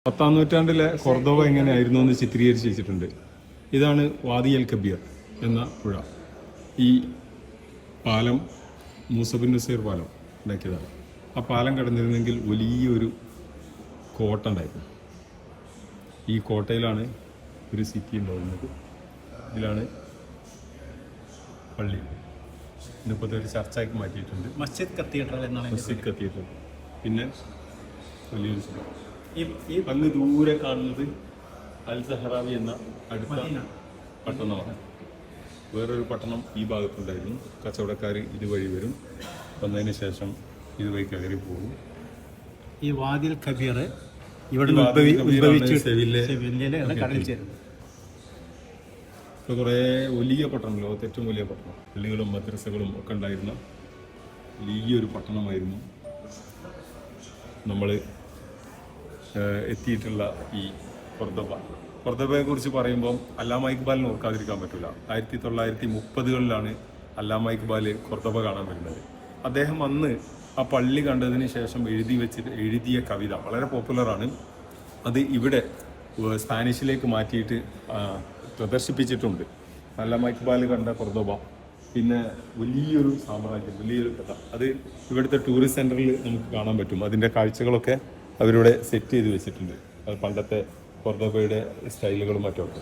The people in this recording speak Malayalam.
10-ാം നൂറ്റാണ്ടിലെ കൊർദോവ എങ്ങനെയായിരുന്നു എന്ന് ചിത്രീകരിച്ച് വെച്ചിട്ടുണ്ട്. ഇതാണ് വാദി അൽ കബീർ എന്ന പുഴ. ഈ പാലം മൂസ ബിൻ നസീർ പാലം ഉണ്ടാക്കിയതാണ്. ആ പാലം കടന്നിരുന്നെങ്കിൽ വലിയൊരു കോട്ട ഉണ്ടായിരുന്നു. ഈ കോട്ടയിലാണ് ഒരു സിറ്റി ഉണ്ടായിരുന്നത്. ഇതിലാണ് പള്ളി. ഇന്നിപ്പോൾ ഒരു ചർച്ചയാക്കി മാറ്റിയിട്ടുണ്ട്. മസ്ജിദ് കത്തീഡ്രൽ എന്നാണ് മസ്ജിദ് കത്തീഡ്രൽ. പിന്നെ വലിയൊരു സ്ഥലം. ഈ അങ്ങ് ദൂരെ കാണുന്നത് അൽ സഹറാവി എന്ന അടുത്ത പട്ടണമാണ്. വേറൊരു പട്ടണം ഈ ഭാഗത്തുണ്ടായിരുന്നു. കച്ചവടക്കാർ ഇതുവഴി വരും, വന്നതിന് ശേഷം ഇതുവഴി കയറി പോകും. ഈ വാദിൽ കബീർ ഇവിടെ ഇപ്പോൾ കുറേ വലിയ പട്ടണം, ലോകത്തെ ഏറ്റവും വലിയ പട്ടണം, പള്ളികളും മദ്രസകളും ഒക്കെ ഉണ്ടായിരുന്ന വലിയൊരു പട്ടണമായിരുന്നു നമ്മൾ എത്തിയിട്ടുള്ള ഈ കൊർദോബയെ കുറിച്ച് പറയുമ്പം അല്ലാമ ഇക്ബാലിനെ ഓർക്കാതിരിക്കാൻ പറ്റില്ല. 1930കളിലാണ് അല്ലാമ ഇക്ബാൽ കൊർദോബ കാണാൻ വരുന്നത്. അദ്ദേഹം അന്ന് ആ പള്ളി കണ്ടതിന് ശേഷം എഴുതിയ കവിത വളരെ പോപ്പുലറാണ്. അത് ഇവിടെ സ്പാനിഷിലേക്ക് മാറ്റിയിട്ട് പ്രദർശിപ്പിച്ചിട്ടുണ്ട്. അല്ലാമ ഇക്ബാൽ കണ്ട കൊർദോബ, പിന്നെ വലിയൊരു സാമ്രാജ്യം, വലിയൊരു കഥ. അത് ഇവിടുത്തെ ടൂറിസ്റ്റ് സെൻറ്ററിൽ നമുക്ക് കാണാൻ പറ്റും. അതിൻ്റെ കാഴ്ചകളൊക്കെ അവരിവിടെ സെറ്റ് ചെയ്ത് വെച്ചിട്ടുണ്ട്. അത് പണ്ടത്തെ കൊർദോബയുടെ സ്റ്റൈലുകളും മറ്റുമൊക്കെ.